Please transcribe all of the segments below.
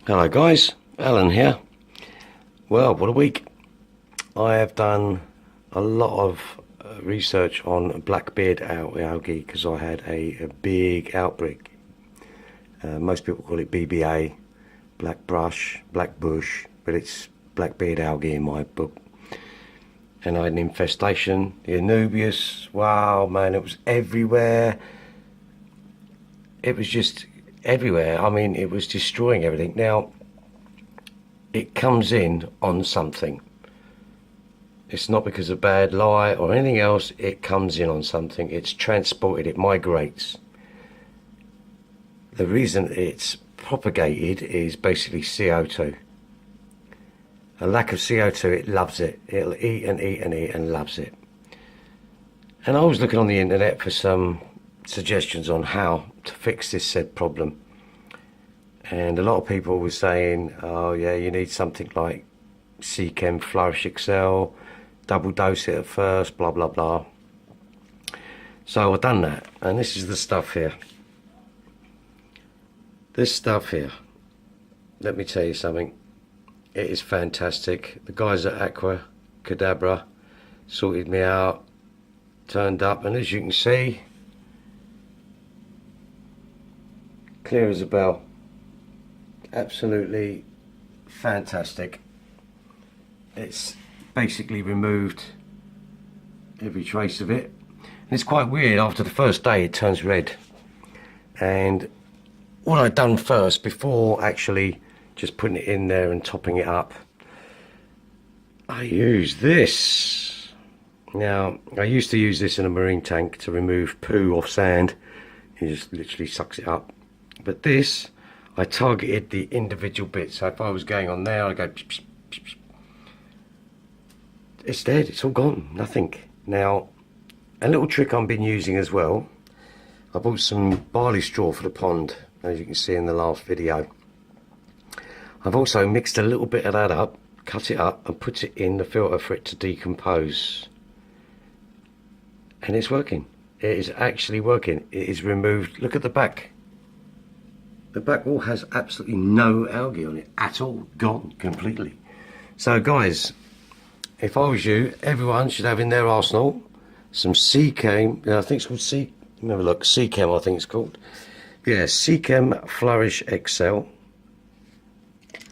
Hello guys, Alan here. Well, what a week. I have done a lot of research on blackbeard algae because I had a big outbreak. Most people call it BBA, black brush, black bush, but it's blackbeard algae in my book. And I had an infestation, the Anubias. Wow, man, it was everywhere. It was just everywhere. I mean, it was destroying everything. Now, it comes in on something. It's not because of bad light or anything else. It comes in on something. It's transported. It migrates. The reason it's propagated is basically CO2. A lack of CO2, it loves it. It'll eat and eat and eat and loves it. And I was looking on the internet for some suggestions on how to fix this said problem. And a lot of people were saying, oh yeah, you need something like seachem, flourish XL, double dose it at first, blah blah blah. So I've done that, and this is the stuff here. This stuff here, let me tell you something, it is fantastic. The guys at Aqua Cadabra sorted me out, turned up, and as you can see, clear as a bell. Absolutely fantastic. It's basically removed every trace of it, and it's quite weird. After the first day it turns red, and what I'd done first before actually just putting it in there and topping it up, I used this. Now, I used to use this in a marine tank to remove poo off sand. It just literally sucks it up. But this, I targeted the individual bits. So if I was going on there, I go, psh, psh, psh, psh. It's dead, it's all gone, nothing. Now, a little trick I've been using as well, I bought some barley straw for the pond, as you can see in the last video. I've also mixed a little bit of that up, cut it up and put it in the filter for it to decompose. And it's working. It is actually working. It is removed. Look at the back. The back wall has absolutely no algae on it at all. Gone completely. So guys, if I was you, everyone should have in their arsenal some seachem. I think it's called have a look. Seachem, I think it's called. Yeah, seachem Flourish XL.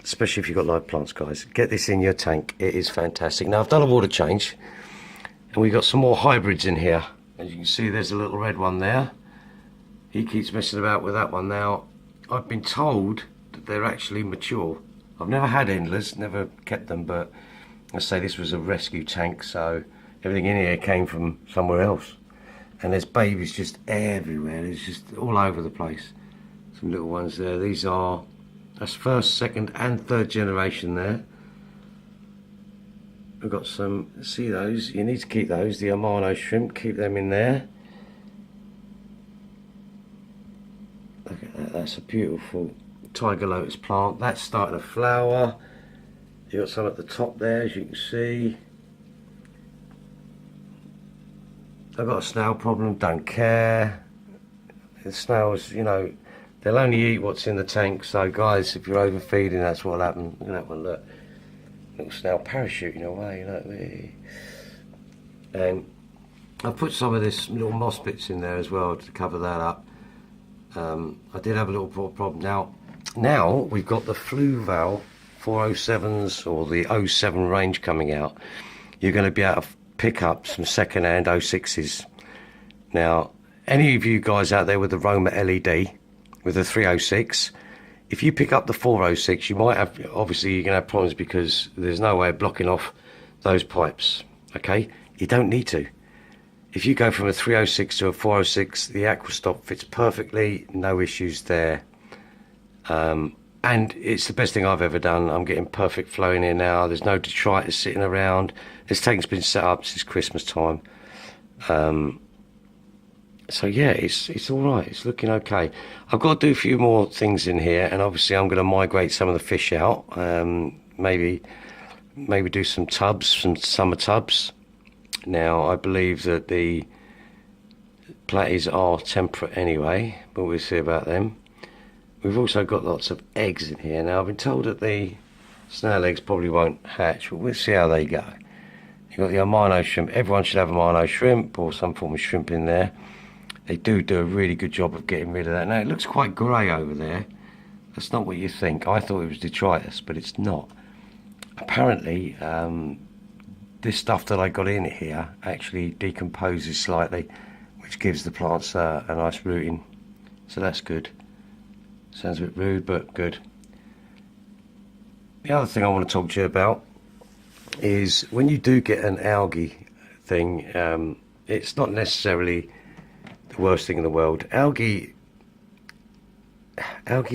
Especially if you've got live plants, guys. Get this in your tank. It is fantastic. Now I've done a water change, and we've got some more hybrids in here. As you can see, there's a little red one there. He keeps messing about with that one. Now, I've been told that they're actually mature. I've never had endless, never kept them, but I say this was a rescue tank, so everything in here came from somewhere else. And there's babies just everywhere. There's just all over the place. Some little ones there. These are, that's first, second and third generation there. We've got some, see those, you need to keep those, the Amano shrimp, keep them in there. Look at that, that's a beautiful tiger lotus plant. That's starting to flower. You've got some at the top there, as you can see. I've got a snail problem, don't care. The snails, you know, they'll only eat what's in the tank. So guys, if you're overfeeding, that's what'll happen. Look at that one, look. Little snail parachuting away, you know. And I've put some of this little moss bits in there as well to cover that up. I did have a little problem. Now we've got the Fluval 407s or the 07 range coming out. You're going to be able to pick up some second-hand 06s. Now, any of you guys out there with the Roma LED, with the 306, if you pick up the 406, you might have, obviously you're going to have problems because there's no way of blocking off those pipes, okay? You don't need to. If you go from a 306 to a 406, the Aquastop fits perfectly, no issues there. And it's the best thing I've ever done. I'm getting perfect flow in here now. There's no detritus sitting around. This tank's been set up since Christmas time. So yeah, it's all right. It's looking okay. I've got to do a few more things in here, and obviously I'm going to migrate some of the fish out. Maybe do some tubs, some summer tubs. Now I believe that the platies are temperate anyway, but we'll see about them. we've also got lots of eggs in here. Now I've been told that the snail eggs probably won't hatch, but we'll see how they go. You've got the amino shrimp. Everyone should have amino shrimp or some form of shrimp in there. They do a really good job of getting rid of that. Now it looks quite grey over there. That's not what you think. I thought it was detritus, but it's not. Apparently, this stuff that I got in here actually decomposes slightly, which gives the plants a nice rooting. So that's good. Sounds a bit rude, but good. The other thing I want to talk to you about is when you do get an algae thing, it's not necessarily the worst thing in the world. Algae's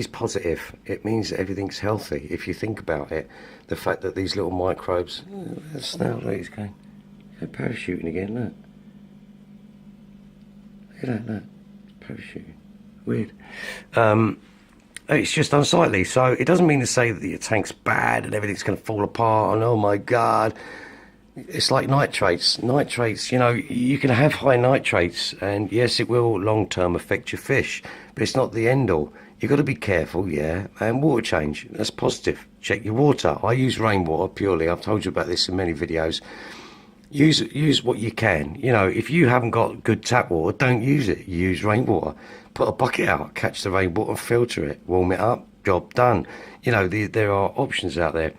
positive. It means that everything's healthy. If you think about it, the fact that these little microbes, the snail, look, he's going parachuting again. Look at that. Look, parachuting. Weird. It's just unsightly. So it doesn't mean to say that your tank's bad and everything's going to fall apart and oh my god. It's like nitrates. Nitrates, you know, you can have high nitrates and yes, it will long term affect your fish, but it's not the end all. You've got to be careful, yeah, and water change, that's positive. Check your water. I use rainwater purely. I've told you about this in many videos. Use what you can. You know, if you haven't got good tap water, don't use it. Use rainwater. Put a bucket out, catch the rainwater and filter it. Warm it up, job done. You know, there are options out there.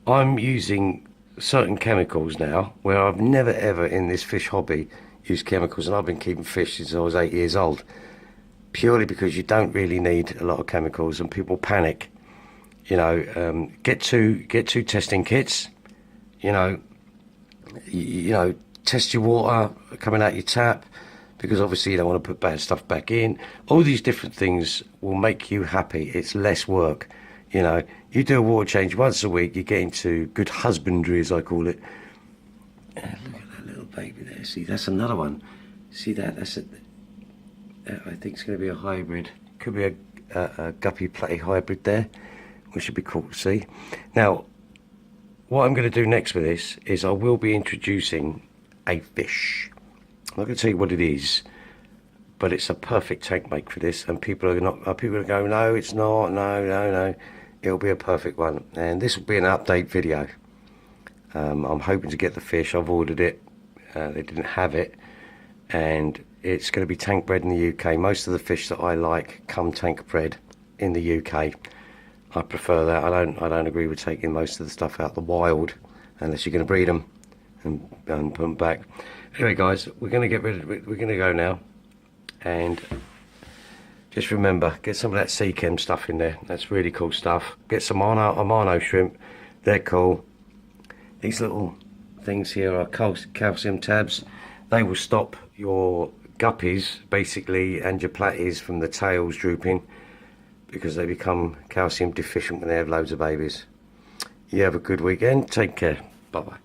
I'm using certain chemicals now where I've never ever in this fish hobby used chemicals, and I've been keeping fish since I was 8 years old. Purely because you don't really need a lot of chemicals and people panic. You know, get two testing kits. You know, test your water coming out your tap, because obviously you don't want to put bad stuff back in. All these different things will make you happy. It's less work. You know, you do a water change once a week, you get into good husbandry, as I call it. Look at that little baby there. See, that's another one. See that? That's a. I think it's going to be a hybrid. Could be a guppy platy hybrid there, which should be cool to see. Now, what I'm going to do next with this is I will be introducing a fish. I'm not going to tell you what it is, but it's a perfect tank make for this. And people are going to go, no, it's not. No. It'll be a perfect one. And this will be an update video. I'm hoping to get the fish. I've ordered it. They didn't have it, and it's going to be tank bred in the UK. Most of the fish that I like come tank bred in the UK. I prefer that. I don't agree with taking most of the stuff out the wild unless you're going to breed them and put them back. Anyway, guys, we're going to get rid of it. We're going to go now, and just remember, get some of that seachem stuff in there. That's really cool stuff. Get some amino shrimp. They're cool. These little things here are calcium tabs. They will stop your guppies basically and your platies from the tails drooping, because they become calcium deficient when they have loads of babies. You have a good weekend. Take care. Bye bye.